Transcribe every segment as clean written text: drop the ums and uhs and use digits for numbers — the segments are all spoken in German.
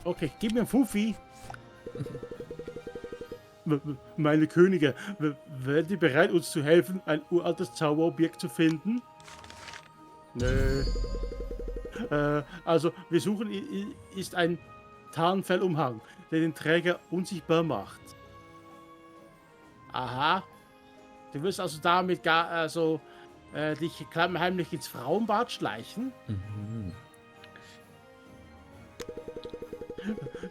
Okay, gib mir einen Fuffi. Meine Könige, wären die bereit, uns zu helfen, ein uraltes Zauberobjekt zu finden? Nö. Also, wir suchen, ist ein Tarnfellumhang, der den Träger unsichtbar macht. Aha. Du wirst also damit dich klammheimlich ins Frauenbad schleichen? Mhm.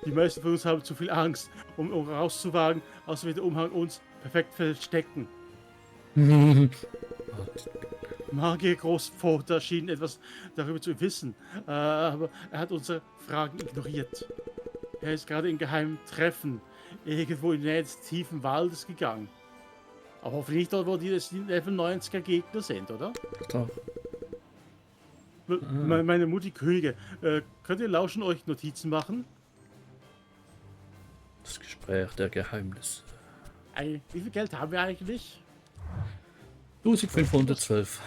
Die meisten von uns haben zu viel Angst, um rauszuwagen, außer wird der Umhang uns perfekt verstecken. Magier Großvater schien etwas darüber zu wissen, aber er hat unsere Fragen ignoriert. Er ist gerade in geheimen Treffen irgendwo in der Nähe des tiefen Waldes gegangen. Aber hoffentlich nicht dort, wo die Level 90er Gegner sind, oder? Doch. Meine Mutti Könige, könnt ihr lauschen, euch Notizen machen? Das Gespräch der Geheimnisse. Wie viel Geld haben wir eigentlich? 1512.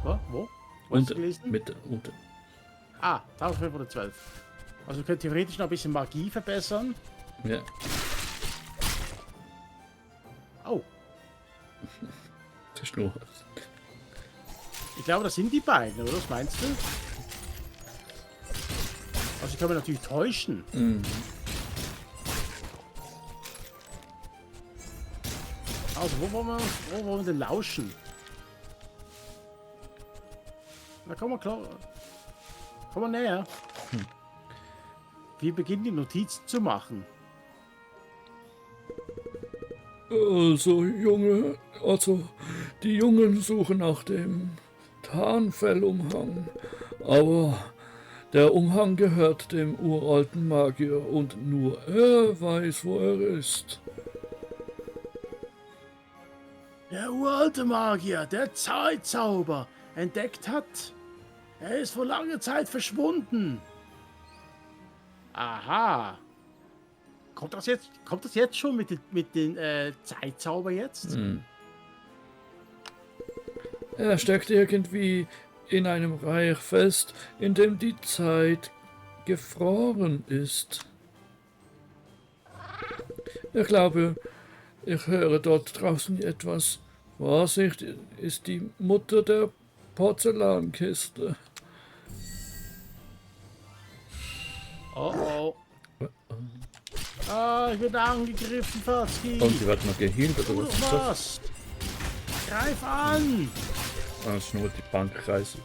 Wo? Wo hast du Und gelesen? mit unten. 1512. Also wir können theoretisch noch ein bisschen Magie verbessern. Ja. Oh, Das ist nur. ich glaube, das sind die beiden, oder? Was meinst du? Also ich kann mich natürlich täuschen. Also, wo wollen wir denn lauschen? Na, komm mal, klar. Komm mal näher. Wir beginnen die Notizen zu machen. Die Jungen suchen nach dem Tarnfellumhang, aber der Umhang gehört dem uralten Magier und nur er weiß, wo er ist. Der uralte Magier, der Zeitzauber, entdeckt hat. Er ist vor langer Zeit verschwunden. Aha. Kommt das jetzt schon mit den Zeitzauber jetzt? Er steckt irgendwie in einem Reich fest, in dem die Zeit gefroren ist. Ich glaube, ich höre dort draußen etwas. Vorsicht, ist die Mutter der Porzellankiste. Oh. Ah, ich werde angegriffen, Fatski. Und sie wird noch geheilt, Tu oder was doch ist das? was. Greif an. Ah, das ist nur die Bankkreise.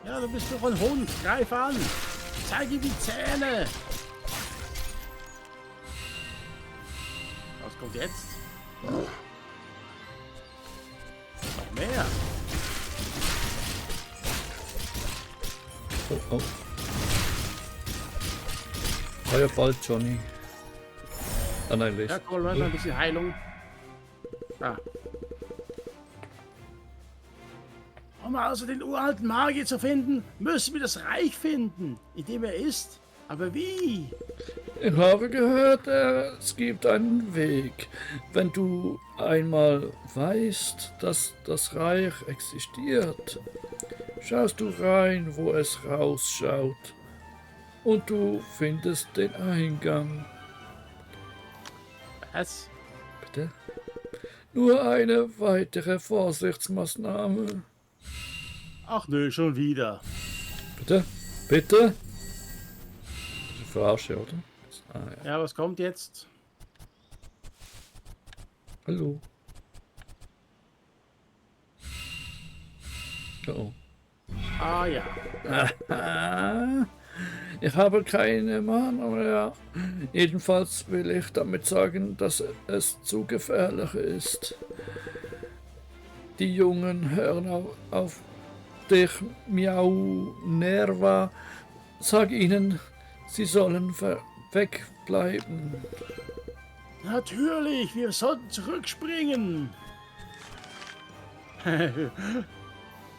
Ja, du bist doch ein Hund. Greif an. Zeig ihm die Zähne. Was kommt jetzt? Noch mehr. Oh. Feuerball, Johnny. Ah nein, Ja, Licht. komm, ein bisschen Heilung. Ah. Um also den uralten Magier zu finden, müssen wir das Reich finden, in dem er ist. Aber wie? Ich habe gehört, es gibt einen Weg. Wenn du einmal weißt, dass das Reich existiert, schaust du rein, wo es rausschaut. Und du findest den Eingang. Was? Bitte? Nur eine weitere Vorsichtsmaßnahme. Ach nö, schon wieder. Bitte? Bitte? Das ist eine Verarsche, oder? Ah, ja. Ja, was kommt jetzt? Hallo. Oh. Ah ja. Ah, ich habe keine Mana mehr. Jedenfalls will ich damit sagen, dass es zu gefährlich ist. Die Jungen hören auf dich, Miau Nerva. Sag ihnen, sie sollen wegbleiben. Natürlich, wir sollten zurückspringen.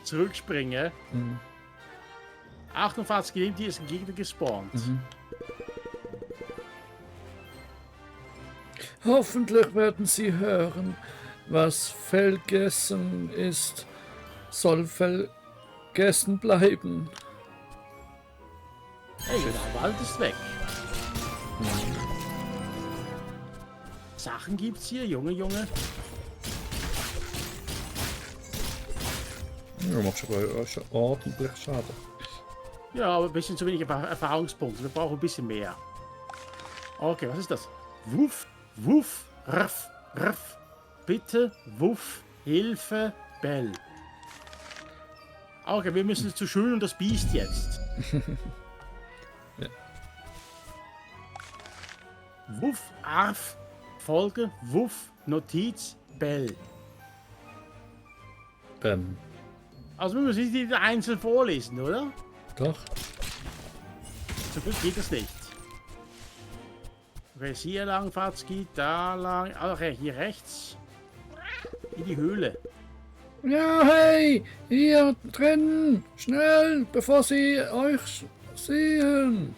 Zurückspringen? Mhm. 48 gelingt, hier ist ein Gegner gespawnt. Hoffentlich werden sie hören, was vergessen ist, soll vergessen bleiben. Hey, der Wald ist weg. Sachen gibt's hier, Junge. Ja, macht schon ordentlich Schaden. Ja, aber ein bisschen zu wenig Erfahrungspunkte. Wir brauchen ein bisschen mehr. Okay, was ist das? Wuff, wuff, raff, raff. Bitte, wuff, Hilfe, Bell. Okay, wir müssen zu Schön und das Biest jetzt. Ja. Wuff, Arf, Folge, Wuff, Notiz, Bell. Also wir müssen die einzeln vorlesen, oder? Doch. So gut geht das nicht. Okay, hier lang, Fatzki, da lang. Okay, hier rechts. In die Höhle. Ja, hey! Hier drin! Schnell, bevor sie euch sehen!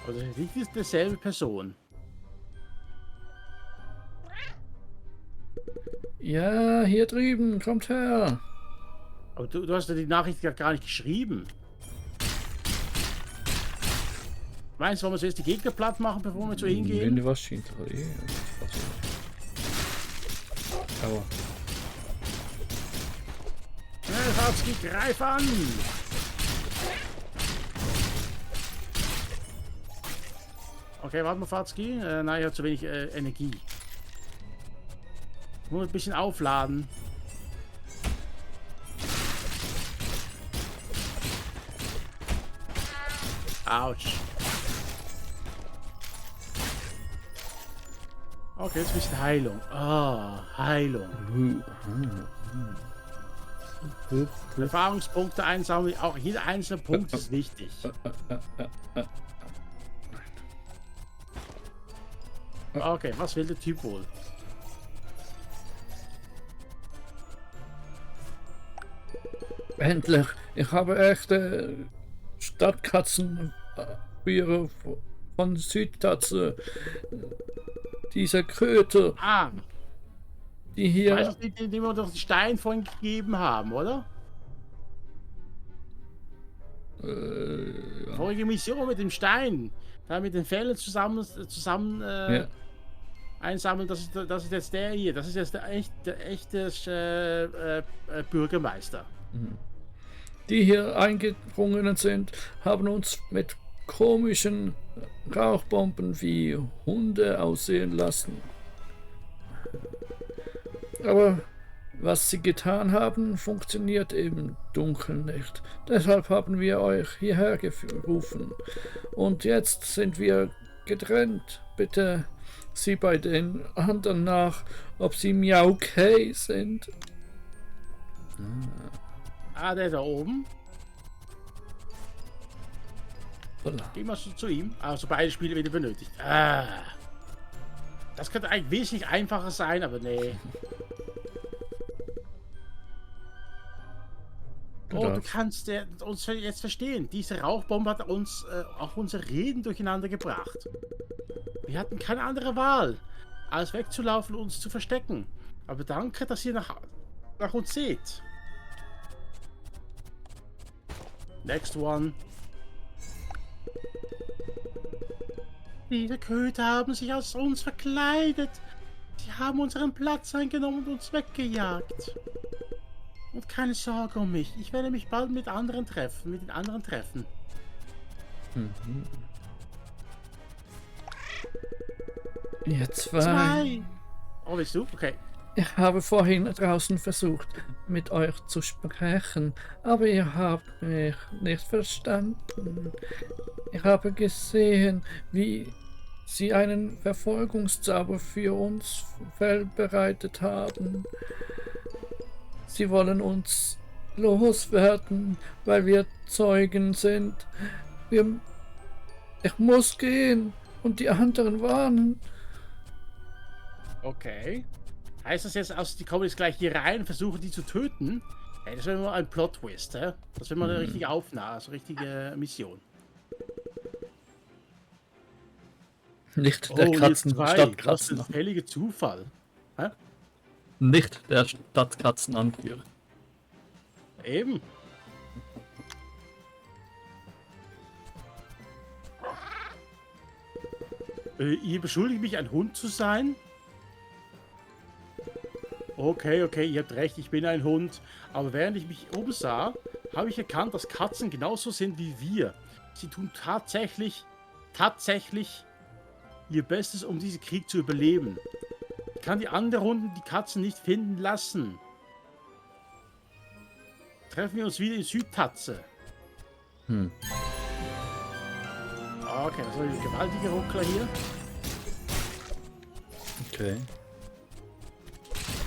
Also das ist dieselbe Person. Ja, hier drüben, kommt her! Aber du hast ja die Nachricht gar nicht geschrieben. Meinst du, wollen wir zuerst die Gegner platt machen, bevor wir zu ihnen gehen? Nee, was scheint Aua. Schnell, Fatzki, greif an! Okay, warte mal, Fatzki. Nein, ich habe zu wenig Energie. Ich muss ein bisschen aufladen. Autsch. Okay, jetzt ein bisschen Heilung. Ah, Heilung. Erfahrungspunkte einsammeln. Auch jeder einzelne Punkt ist wichtig. Okay, was will der Typ wohl? Endlich! Ich habe echte Stadtkatzenbiere von Südtatze. Diese Kröte, Ah, die hier... weißt du, die wir doch den Stein vorhin gegeben haben, oder? Ja. Vorige Mission mit dem Stein. Da mit den Fällen zusammen Ja. einsammeln. Das ist jetzt der hier. Das ist jetzt der echte Bürgermeister. Die hier eingedrungen sind, haben uns mit komischen Rauchbomben wie Hunde aussehen lassen. Aber was sie getan haben, funktioniert im Dunkeln nicht. Deshalb haben wir euch hierher gerufen. Und jetzt sind wir getrennt. Bitte sieh bei den anderen nach, ob sie miaukay sind. Ah, der da oben. Voilà. Geh mal zu ihm. Also beide Spiele wieder benötigt. Ah. Das könnte eigentlich wesentlich einfacher sein, aber nee. Oh, du kannst uns jetzt verstehen. Diese Rauchbombe hat uns auch unsere Reden durcheinander gebracht. Wir hatten keine andere Wahl, als wegzulaufen und uns zu verstecken. Aber danke, dass ihr nach uns seht. Next one. Diese Köter haben sich als uns verkleidet. Sie haben unseren Platz eingenommen und uns weggejagt. Und keine Sorge um mich. Ich werde mich bald mit den anderen treffen. Ihr zwei. Oh, willst du? Okay. Ich habe vorhin draußen versucht, mit euch zu sprechen, aber ihr habt mich nicht verstanden. Ich habe gesehen, wie sie einen Verfolgungszauber für uns bereitet haben. Sie wollen uns loswerden, weil wir Zeugen sind. Ich muss gehen und die anderen warnen. Okay. Heißt das jetzt, also die kommen jetzt gleich hier rein und versuchen die zu töten? Hey, das wäre mal ein Plot-Twist, hä? Das wäre mal eine richtige Aufnahme, also richtige Mission. Nicht der Stadtkatzen. Was für ein fälliger Zufall. Hä? Nicht der Stadtkatzenanführer. Eben. Ihr beschuldigt mich, ein Hund zu sein? Okay, ihr habt recht, ich bin ein Hund. Aber während ich mich umsah, habe ich erkannt, dass Katzen genauso sind wie wir. Sie tun tatsächlich ihr Bestes, um diesen Krieg zu überleben. Ich kann die anderen Hunden die Katzen nicht finden lassen. Treffen wir uns wieder in Südtatze. Hm. Okay, das ist ein gewaltiger Ruckler hier. Okay.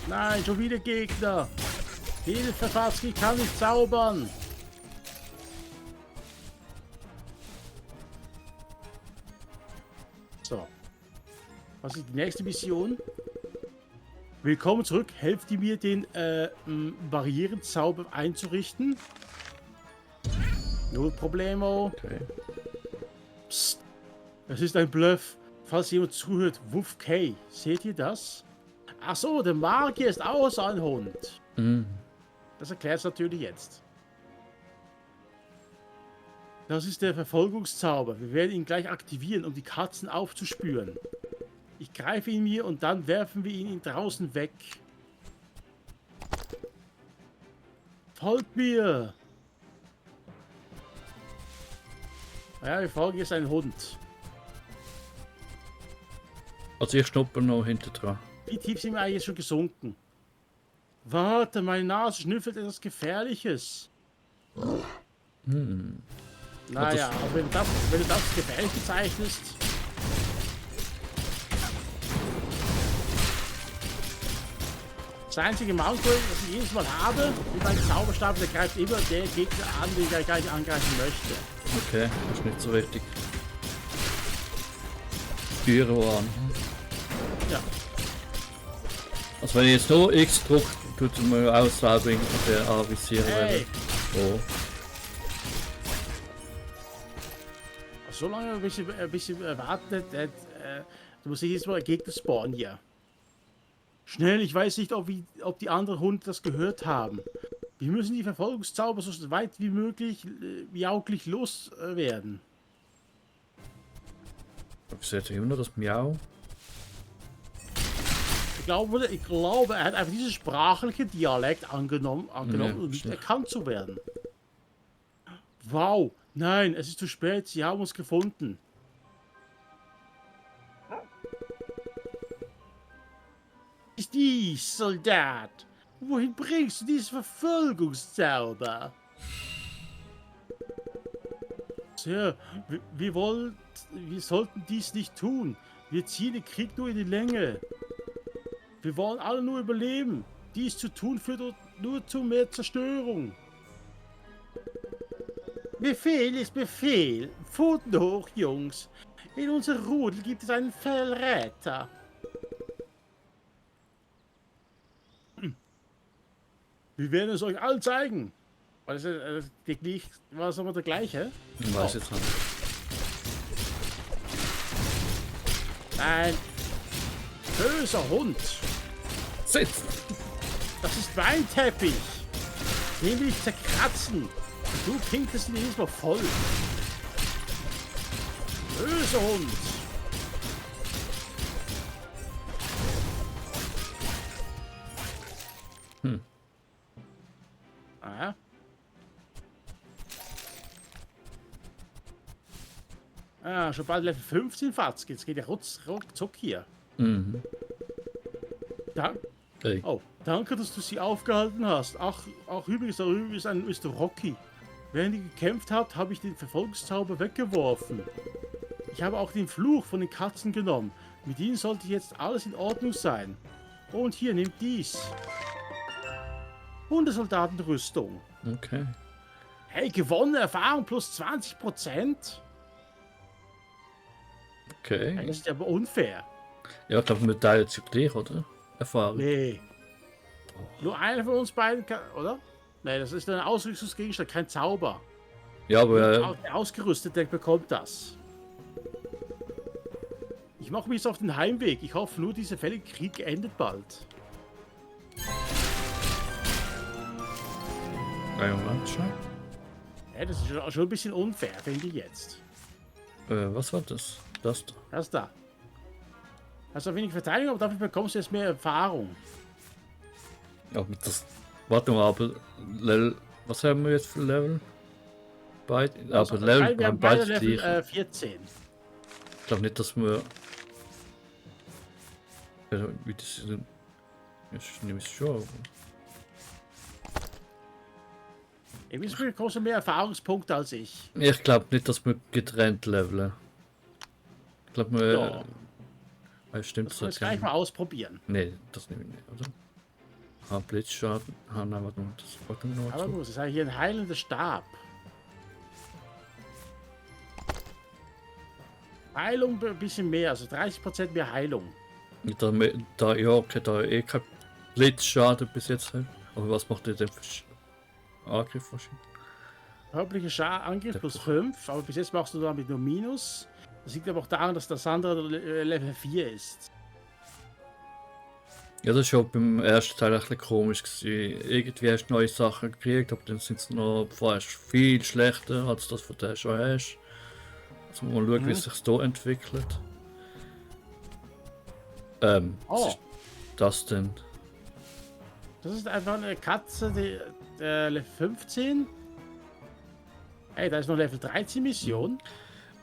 Nein, schon wieder Gegner. Hilfe, Fatski, kann nicht zaubern. So. Was ist die nächste Mission? Willkommen zurück. Helft ihr mir, den Barrierenzauber einzurichten? Null Problemo. Okay. Psst. Das ist ein Bluff. Falls jemand zuhört, Wuff K. Seht ihr das? Ach so, der Magier ist auch so ein Hund. Mhm. Das erklärt es natürlich jetzt. Das ist der Verfolgungszauber. Wir werden ihn gleich aktivieren, um die Katzen aufzuspüren. Ich greife ihn mir und dann werfen wir ihn draußen weg. Folgt mir! Ja, wir folgen jetzt einen Hund. Also ich schnuppere noch hinter dran. Wie tief sind wir eigentlich schon gesunken? Warte, meine Nase schnüffelt etwas Gefährliches. Hm. Naja, aber wenn du das gefährlich bezeichnest. Das einzige Maulkorb, das ich jedes Mal habe, mit meinem Zauberstab, der greift immer der Gegner an, den ich gar nicht angreifen möchte. Okay, das ist nicht so richtig. Gyro an. Ja. Also wenn ich jetzt nur X drücke, tut es mir auslaufen der avisieren. Hey. Oh. So lange ein bisschen warten, du musst jetzt mal Gegner spawnen hier. Schnell, ich weiß nicht, ob die anderen Hunde das gehört haben. Wir müssen die Verfolgungszauber so weit wie möglich miauglich loswerden. Ich sehe immer nur das Miau. Ich glaube, er hat einfach diesen sprachlichen Dialekt angenommen um nicht erkannt zu werden. Wow, nein, es ist zu spät, sie haben uns gefunden. Ist dies, Soldat? Wohin bringst du diesen Verfolgungszauber? Sir, wir sollten dies nicht tun. Wir ziehen den Krieg nur in die Länge. Wir wollen alle nur überleben. Dies zu tun führt nur zu mehr Zerstörung. Befehl ist Befehl. Pfoten hoch, Jungs. In unserem Rudel gibt es einen Verräter. Wir werden es euch allen zeigen. War das aber der gleiche? Ich weiß jetzt nicht. Ein böser Hund. Sitz! Das ist mein Teppich. Den will ich zerkratzen. Und du pinkelst ihn jedes Mal voll. Böser Hund. Ah. Ah, schon bald Level 15 Fatz. Jetzt geht ja ruckzuck hier. Mhm. Hey. Oh, danke, dass du sie aufgehalten hast. Ach übrigens, darüber ist ein Mr. Rocky. Während ihr gekämpft habt, habe ich den Verfolgungszauber weggeworfen. Ich habe auch den Fluch von den Katzen genommen. Mit ihnen sollte jetzt alles in Ordnung sein. Und hier, nehmt dies. Hundesoldatenrüstung. Okay. Hey, gewonnene Erfahrung plus 20%? Okay. Das ist aber unfair. Ja, ich glaube, wir teilen es gleich, oder? Erfahrung. Nee. Nur einer von uns beiden kann, oder? Nee, das ist ein Ausrüstungsgegenstand, kein Zauber. Ja, aber Der Ausgerüstete bekommt das. Ich mache mich jetzt auf den Heimweg. Ich hoffe nur, dieser fällige Krieg endet bald. Moment schon. Ja, das ist schon ein bisschen unfair, finde ich jetzt. Was war das? Das da. Das da. Also wenig Verteidigung, aber dafür bekommst du jetzt mehr Erfahrung. Aber das. Warte mal, aber Level. Was haben wir jetzt für Level? Beide. Also, Aber Level wir haben haben beide beide Level gleich. 14. Ich glaube nicht, dass wir. Ja, wie das ist. Ich nehme es schon. Ihr bekommst mehr Erfahrungspunkte als ich. Ich glaube nicht, dass wir getrennt leveln. Ich glaube, wir. Ja. Stimmt, Das können wir jetzt gleich mal ausprobieren. Nee, das nehme ich nicht, oder? Ah, Blitzschaden. Ah, nein, warte mal, das warte mal noch Aber zu. gut, das ist ja hier ein heilender Stab. Heilung ein bisschen mehr, also 30% mehr Heilung. Ja, okay, da eh kein Blitzschaden bis jetzt. Aber was macht ihr denn für Angriff wahrscheinlich? Körperlicher Angriff plus 5, aber bis jetzt machst du damit nur Minus. Das liegt aber auch daran, dass das andere Level 4 ist. Ja, das war schon beim ersten Teil ein bisschen komisch gewesen. Irgendwie hast du neue Sachen gekriegt, aber dann sind sie noch vorerst viel schlechter, als das von der schon hast. Also mal schauen, wie es sich hier entwickelt. Was ist das denn? Das ist einfach eine Katze, die Level 15. Hey, da ist noch Level 13 Mission.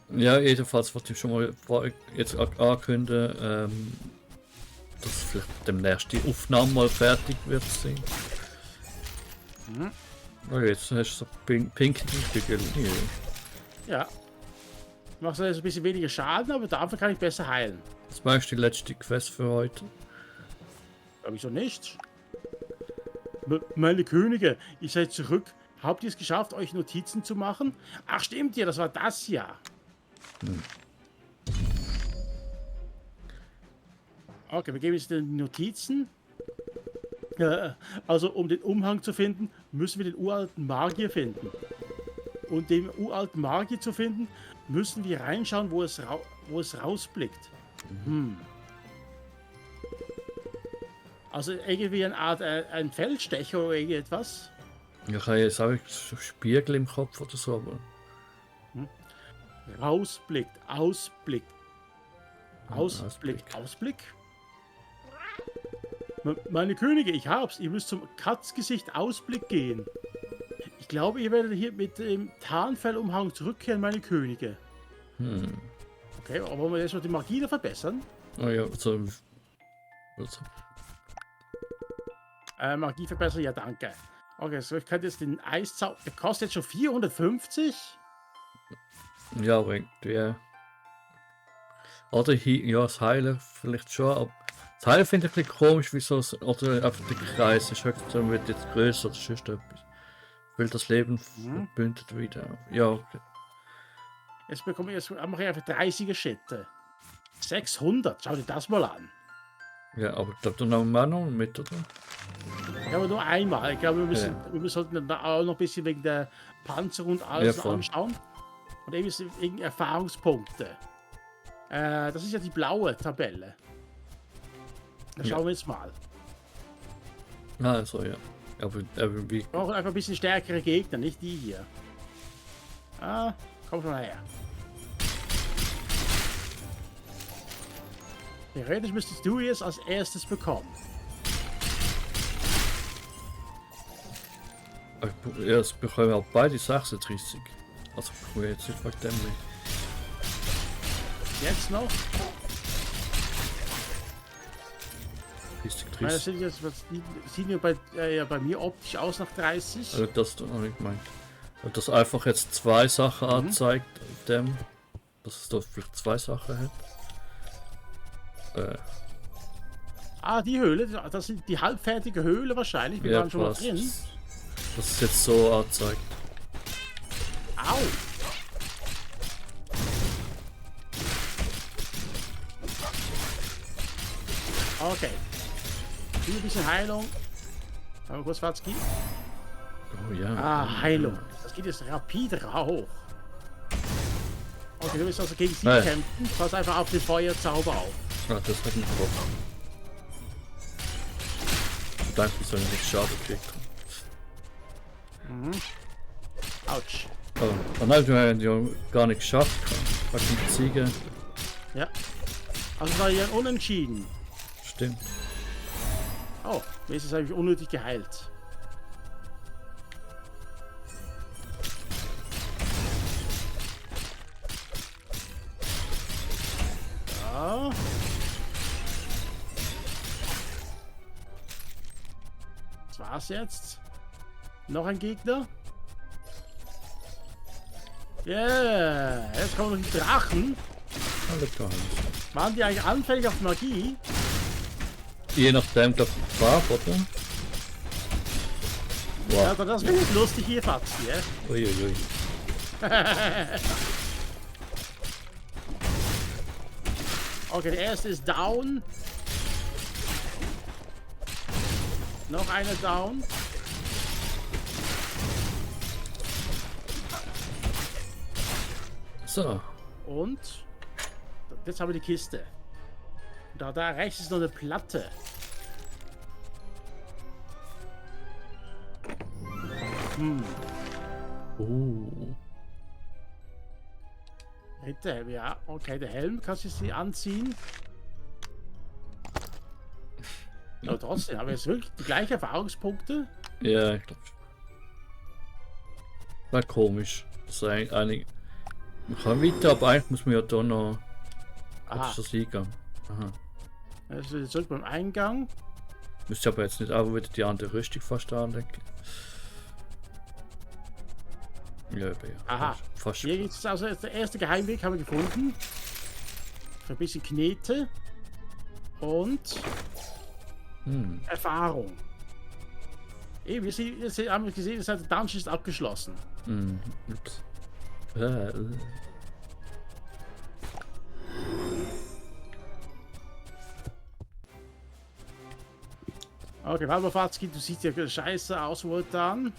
Ja, jedenfalls wollte ich schon mal jetzt ankündigen, dass vielleicht demnächst die Aufnahme mal fertig wird sein. Oh, jetzt hast du so pinke Bügel. Ja. Machst du jetzt ein bisschen weniger Schaden, aber dafür kann ich besser heilen. Das war die letzte Quest für heute. Aber wieso nicht? Meine Könige, ihr seid zurück. Habt ihr es geschafft, euch Notizen zu machen? Ach stimmt ja, das war das ja. Okay, wir geben jetzt die Notizen. Also, um den Umhang zu finden, müssen wir den uralten Magier finden. Und den uralten Magier zu finden, müssen wir reinschauen, wo es rausblickt. Also irgendwie eine Art ein Feldstecher oder irgendetwas. Ich habe jetzt auch so Spiegel im Kopf oder so, aber. Rausblickt, Ausblick. Ausblick, Ausblick. Ausblick? Meine Könige, ich hab's. Ihr müsst zum Katzgesicht Ausblick gehen. Ich glaube, ihr werdet hier mit dem Tarnfellumhang zurückkehren, meine Könige. Okay, aber wollen wir jetzt noch die Magie da verbessern? Oh ja, so. Magie verbessern, ja danke. Okay, so ich kann jetzt den Eiszauber. Der kostet jetzt schon 450? Ja, aber irgendwie. Oder ja, das Heilen vielleicht schon, aber das Heilen finde ich ein bisschen komisch, wieso es, oder einfach der Kreis ist, dann wird jetzt größer oder sonst etwas. Will das Leben verbündet wieder. Ja, okay. Jetzt mache ich einfach 30er Schritte. 600, schau dir das mal an. Ja, aber ich glaube, da nehmen wir auch noch mit, oder? Ja, aber nur einmal. Ich glaube, wir sollten da auch noch ein bisschen wegen der Panzer und alles Ja, voll. anschauen. Und eben wegen Erfahrungspunkte. Das ist ja die blaue Tabelle. Da schauen wir jetzt mal. Ah, also ja. Aber wie. Wir brauchen einfach ein bisschen stärkere Gegner, nicht die hier. Ah, komm schon her. Theoretisch müsstest du jetzt als erstes bekommen. Ja, es bekommen auch beide 36. Also ich will jetzt nicht wegen dem nicht. Jetzt noch? Richtig Ich meine, das trist. sind jetzt, sieht ja bei mir optisch aus nach 30. Also das noch nicht gemeint. Weil das einfach jetzt zwei Sachen anzeigt auf dem. Dass es da vielleicht zwei Sachen hat. Ah, die Höhle, das sind die halbfertige Höhle wahrscheinlich. Wir waren schon mal passt. drin. Das ist jetzt so anzeigt. Au! Okay. Hier ein bisschen Heilung. Aber kurz Watzki. Oh ja. Ah, Heilung. Das geht jetzt rapide hoch. Okay, du willst also gegen sie Nein. kämpfen. Pass einfach auf den Feuerzauber auf. Ah, das hat mich gebrochen. Danke, dass ich nicht Schaden gekriegt habe. Autsch. Oh nein, du hast ja gar nicht geschafft. Wegen dem Ziegen. Ja. Also war ja unentschieden. Stimmt. Oh, mir ist es eigentlich unnötig geheilt. Ja. Das war's jetzt. Noch ein Gegner. Yeah, jetzt kommen noch die Drachen. Alle klar. Waren die eigentlich anfällig auf Magie? Je nachdem, glaube ich, Farbe, oder? Ja, Wow. das wäre nicht lustig hier, Fatzi, ja? Uiuiui. Okay, der erste ist down. Noch einer down. So. Und jetzt haben wir die Kiste. Da rechts ist noch eine Platte. Hinterhelm, ja. Okay, der Helm kannst du sie anziehen. Aber trotzdem, haben wir jetzt wirklich die gleichen Erfahrungspunkte? Ja, ich glaube. War komisch. Das ist eigentlich. Man kann weiter, aber eigentlich muss man ja da noch. Aha. Das ist das Eingang. Aha. Also zurück beim Eingang. Müsste aber jetzt nicht auch wieder die andere Rüstung fast anlegen. Ja, aber ja. Aha. Fast. Hier ist also der erste Geheimweg, haben wir gefunden. Für ein bisschen Knete. Und Erfahrung. Wir haben gesehen, der Dungeon ist abgeschlossen. Ups. Okay, warte mal, Fatski, du siehst ja scheiße aus momentan.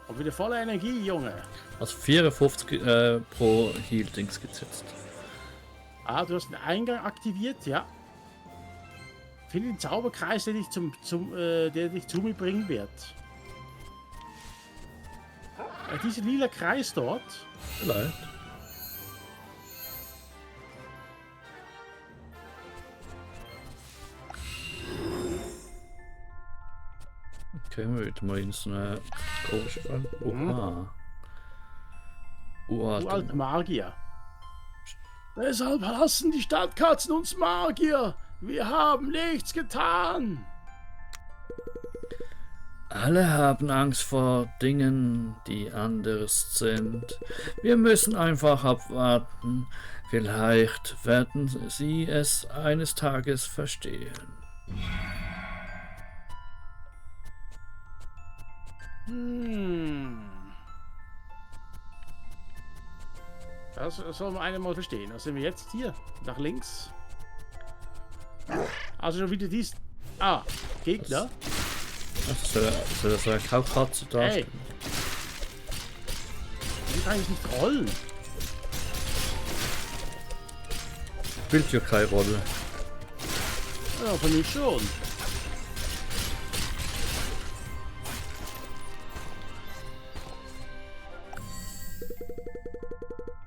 Und wieder voller Energie, Junge. Also 54 pro Heal-Dings gesetzt. Ah, du hast den Eingang aktiviert, ja. Finde den Zauberkreis, der dich der dich zu mir bringen wird. Dieser lila Kreis dort. Vielleicht. Okay, wir wieder mal in so eine komische Fall. Oha. Du alter Magier. Weshalb hassen die Stadtkatzen uns Magier? Wir haben nichts getan. Alle haben Angst vor Dingen, die anders sind. Wir müssen einfach abwarten. Vielleicht werden sie es eines Tages verstehen. Das soll man einmal verstehen. Was sind wir jetzt hier? Nach links. Also schon wieder dies. Ah, Gegner. Soll das eine Kaukatze darstellen? Hey. Wie kann ich nicht rollen? Spielt ja keine Rolle. Ja, für mich schon.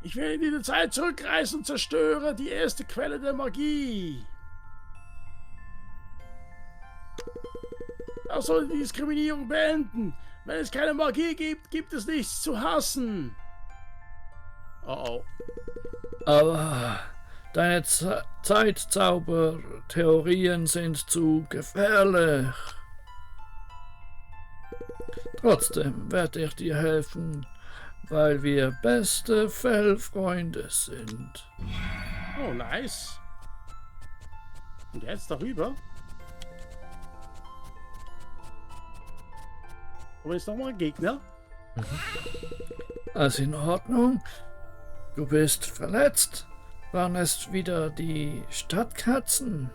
Ich will in die Zeit zurückreisen und zerstöre die erste Quelle der Magie. Auch soll die Diskriminierung beenden. Wenn es keine Magie gibt, gibt es nichts zu hassen. Oh oh. Aber deine Zeitzauber-Theorien sind zu gefährlich. Trotzdem werde ich dir helfen, weil wir beste Fellfreunde sind. Oh, nice. Und jetzt darüber. Und jetzt nochmal ein Gegner. Alles in Ordnung. Du bist verletzt. Waren es wieder die Stadtkatzen?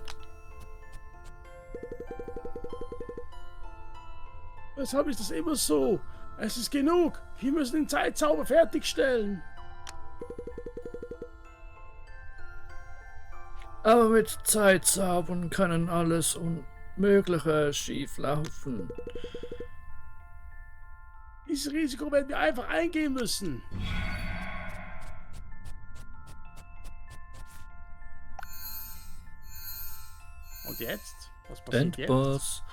Weshalb ist das immer so? Es ist genug. Wir müssen den Zeitzauber fertigstellen. Aber mit Zeitzaubern können alles Unmögliche schief laufen. Dieses Risiko werden wir einfach eingehen müssen. Und jetzt? Was passiert jetzt? Endboss.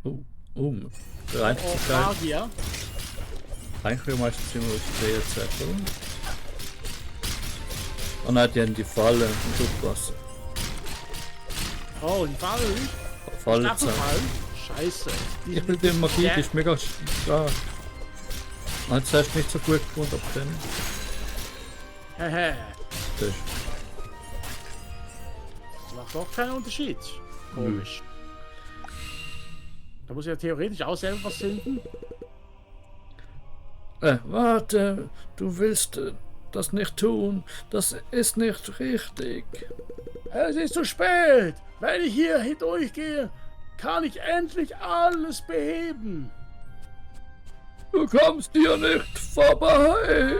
Oh, reicht Oh, die Zeit. Magier. Eigentlich meistens immer auf die WZ, oder? Oh nein, die haben die Falle und aufpassen. Oh, die Fallen. Falle Staffelfallen. Scheiße. Ich will die Magie, die ist mega stark. Jetzt hast du nicht so gut gewohnt ab dem. Hehe. Das Das macht doch keinen Unterschied. Komisch. Da muss ich ja theoretisch auch selber was finden. Warte, du willst das nicht tun. Das ist nicht richtig. Es ist zu spät. Wenn ich hier hindurchgehe, kann ich endlich alles beheben. Du kommst hier nicht vorbei.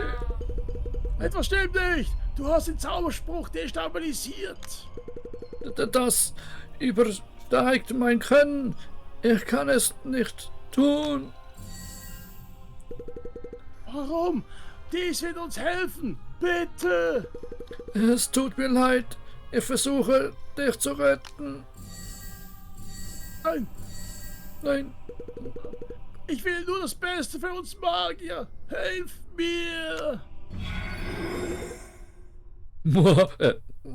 Etwas stimmt nicht. Du hast den Zauberspruch destabilisiert. Das übersteigt mein Können. Ich kann es nicht tun. Warum? Dies wird uns helfen. Bitte. Es tut mir leid. Ich versuche, dich zu retten. Nein, Nein. ich will nur das Beste für uns Magier. Hilf mir.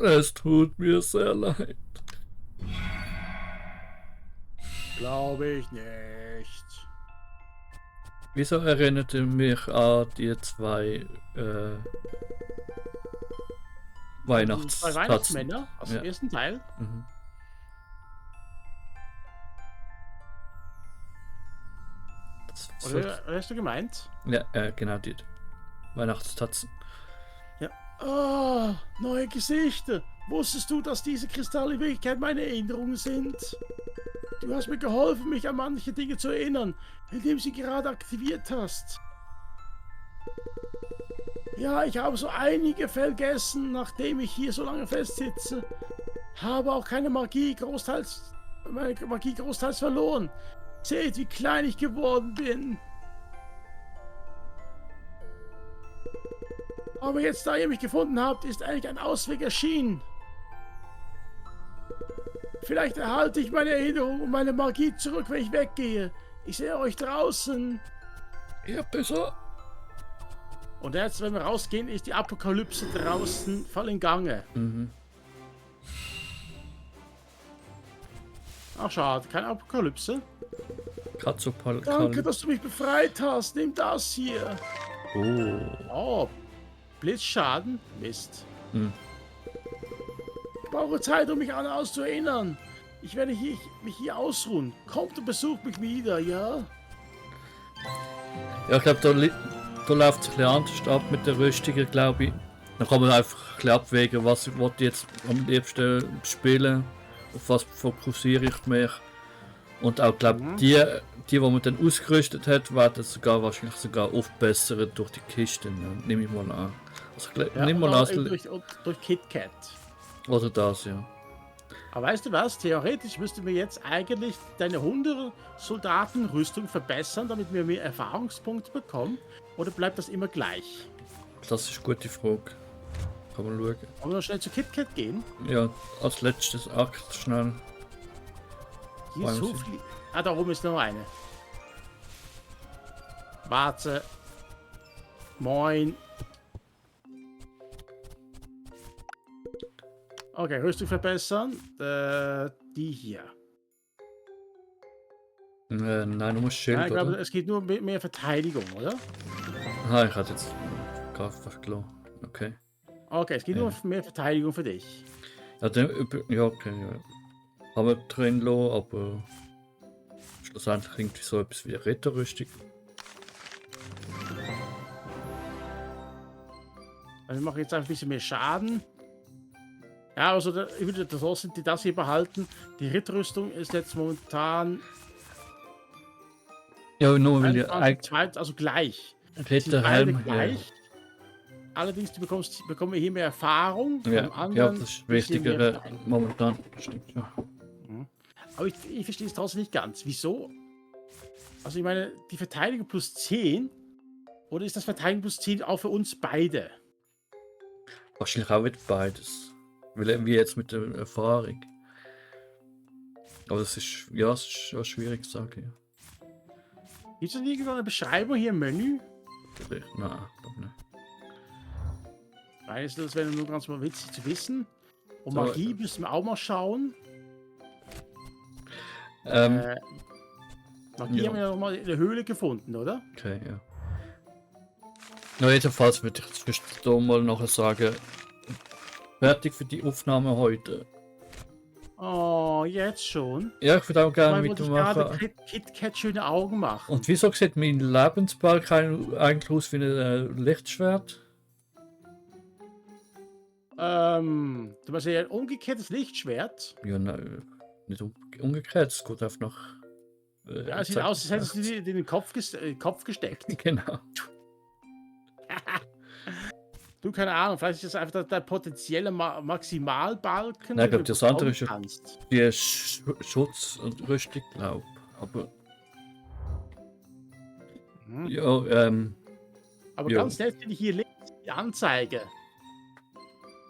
Es tut mir sehr leid. Glaube ich nicht. Wieso erinnert ihr mich an die zwei Zwei Weihnachtstatzen? Weihnachtsmänner aus dem Ja. ersten Teil. Mhm. Oder hast du gemeint? Ja, genau die. Weihnachtstatzen. Ah, neue Gesichter. Wusstest du, dass diese Kristalle in Wirklichkeit meine Erinnerungen sind? Du hast mir geholfen, mich an manche Dinge zu erinnern, indem sie gerade aktiviert hast. Ja, ich habe so einige vergessen, nachdem ich hier so lange festsitze. Habe auch keine Magie meine Magie großteils verloren. Seht, wie klein ich geworden bin. Aber jetzt, da ihr mich gefunden habt, ist eigentlich ein Ausweg erschienen. Vielleicht erhalte ich meine Erinnerung und meine Magie zurück, wenn ich weggehe. Ich sehe euch draußen. Ja, besser. Und jetzt, wenn wir rausgehen, ist die Apokalypse draußen voll in Gange. Mhm. Ach, schade, keine Apokalypse. Katzopal. Danke, dass du mich befreit hast. Nimm das hier. Oh. Oh, Blitzschaden? Mist. Hm. Ich brauche Zeit, um mich an alles zu erinnern. Ich werde mich hier ausruhen. Kommt und besucht mich wieder, ja? Ja, ich glaube, da läuft es ein bisschen anders ab mit der Rüstung, glaube ich. Dann kann man einfach ein bisschen abwägen, was ich jetzt am liebsten spielen, auf was fokussiere ich mich. Und auch, glaube die man dann ausgerüstet hat, werden wahrscheinlich sogar aufbessern durch die Kisten. Ja. Nehme ich mal an. Also, Ja, nimm mal an. durch KitKat. Oder das, ja. Aber weißt du was? Theoretisch müssten wir jetzt eigentlich deine 100 Soldatenrüstung verbessern, damit wir mehr Erfahrungspunkte bekommen. Oder bleibt das immer gleich? Das ist eine gute Frage. Kann man schauen. Wollen wir noch schnell zu KitKat gehen? Ja, als letztes Akt schnell. Hier ist so Wollen wir viel. Ah, da oben ist noch eine. Warte. Moin. Okay, Rüstung verbessern. Die hier. Nein, du musst Schild, Ja, ich glaube, oder? es geht nur um mehr Verteidigung, oder? Ah, ich hatte jetzt Kraft klar. Okay. Okay, es geht nur um mehr Verteidigung für dich. Ja, ja, okay, ja. Haben wir drin lassen, aber schlussendlich irgendwie so etwas wie eine Ritterrüstung. Also wir machen jetzt einfach ein bisschen mehr Schaden. Ja, also ich würde das sind die das hier behalten. Die Ritterrüstung ist jetzt momentan Ja, nur weil ihr 21, also gleich. Die sind beide Ritterhelm. gleich. Allerdings bekommen wir hier mehr Erfahrung. Ja, vom ja, anderen das ist bisschen mehr wichtigere Verteidigung. momentan. Stimmt, ja. Aber ich verstehe es trotzdem nicht ganz. Wieso? Also ich meine, die Verteidigung plus 10 oder ist das Verteidigung plus 10 auch für uns beide? Wahrscheinlich auch wieder beides. Weil irgendwie jetzt mit der Erfahrung. Aber das ist, ja, es ist schon schwierig zu sagen. Gibt es irgendwo eine Beschreibung hier im Menü? Ja. Nein, glaube nicht. Weißt du, das wäre nur ganz mal witzig zu wissen. Und So, Magie müssen wir auch mal schauen. Ähm, Magie ja. haben wir ja noch mal in der Höhle gefunden, oder? Okay, ja. Na, jedenfalls würde ich zwischendurch mal nachher sagen, fertig für die Aufnahme heute. Oh, jetzt schon. Ja, ich würde auch gerne Weil wollte ich gerade mitmachen. KitKat schöne Augen machen. Und wieso sieht mein Lebensball eigentlich aus wie ein Lichtschwert? Du meinst ja ein umgekehrtes Lichtschwert. Ja, nein, nicht umgekehrt, es geht einfach nach. Ja, es sieht aus, als hättest du dir in den Kopf gesteckt. Genau. Du, keine Ahnung, vielleicht ist das einfach der potenzielle Maximalbalken. Nein, ich den glaube, du das andere bekommen ist ja kannst. die Schutz und Rüstung, glaube ich. Aber Mhm. ja, Aber ja. ganz nett finde ich hier links die Anzeige.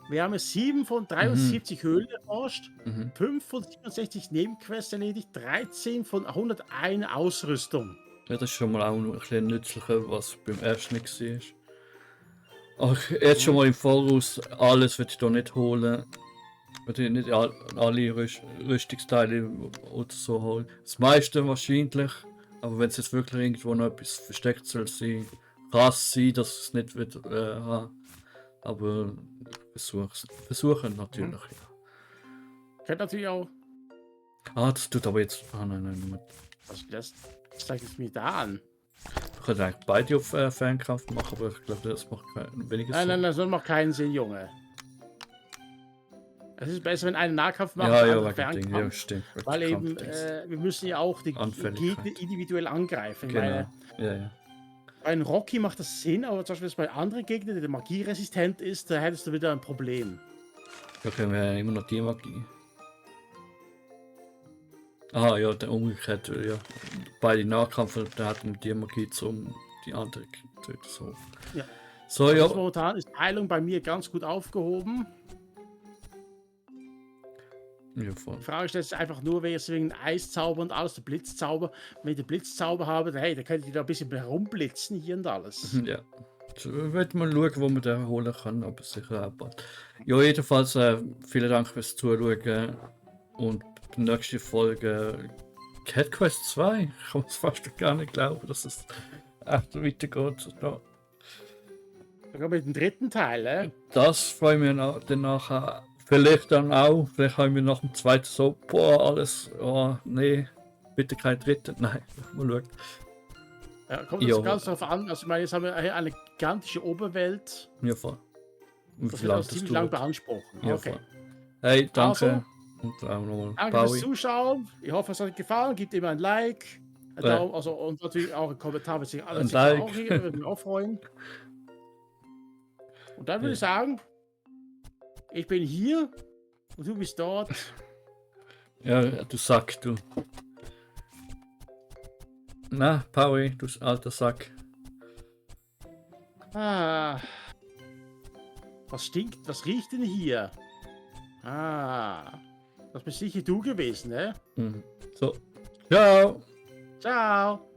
Wir haben 7 von 73 Höhlen erforscht, Mhm. 5 von 67 Nebenquests erledigt, 13 von 101 Ausrüstung. Ja, das ist schon mal auch noch ein bisschen nützlicher, was beim ersten nicht war. Ach, jetzt schon mal im Voraus, alles würde ich da nicht holen. Würde ich nicht alle Rüstungsteile oder so holen. Das meiste wahrscheinlich, aber wenn es jetzt wirklich irgendwo noch etwas versteckt soll sein, kann es sein, dass es nicht wird haben. Aber versuchen natürlich. Ja. Könnte natürlich auch. Ah, das tut aber jetzt. Ah, nein, Moment. Das zeigt es mir da an. Wir können eigentlich beide auf Fernkampf machen, aber ich glaube, das macht weniger Nein, Sinn. nein, das macht keinen Sinn, Junge. Es ist besser, wenn einer Nahkampf macht, Ja, der ja, andere wegen Ding. Ja, Fernkampf. stimmt. Weil eben, wir müssen ja auch die Anfälligkeit. Gegner individuell angreifen. Genau. Meine, Ja. bei einem Rocky macht das Sinn, aber zum Beispiel bei anderen Gegnern, der magieresistent ist, da hättest du wieder ein Problem. Da können wir ja immer noch die Magie. Ah ja, der umgekehrt, ja. Beide Nahkämpfer, der hat die Magie zum die andere töten. So. Ja. So, Also ja. momentan ist Heilung bei mir ganz gut aufgehoben. Ja, voll. Die Frage stellt sich einfach nur, wer wegen Eiszauber und alles, der Blitzzauber. Wenn ich den Blitzzauber habe, dann, hey, da könnt ihr da ein bisschen herumblitzen hier und alles. Ja. So, wird mal schauen, wo man den holen kann, aber sicher auch bald. Ja, jedenfalls vielen Dank fürs Zuschauen und die nächste Folge Cat Quest 2. Ich kann es fast gar nicht glauben, dass es echt weitergeht. Ja. Dann kommen wir mit dem dritten Teil, Das freuen wir dann nachher. Vielleicht dann auch. Vielleicht haben wir nach dem zweiten so, boah, alles, oh, nee, bitte kein dritten. Nein, mal schauen. Ja, kommt das ganz darauf an. Also, ich meine, jetzt haben wir hier eine gigantische Oberwelt. Ja, voll. Und Das wie wird lange auch das ziemlich lang dauert. beanspruchen. Ja, Okay. voll. Hey, danke. Also, Und auch nochmal Danke fürs Paui. Zuschauen. Ich hoffe, es hat euch gefallen. Gebt immer ein Like. Ein Daumen, also, und natürlich auch ein Kommentar, wenn sich Ein alles Like. auch hier, würde mich auch freuen. Und dann würde ich sagen, ich bin hier und du bist dort. Ja, du Sack, du. Na, Paui, du alter Sack. Ah. Was stinkt? Was riecht denn hier? Ah. Das bist sicher du gewesen, ne? So. Ciao. Ciao.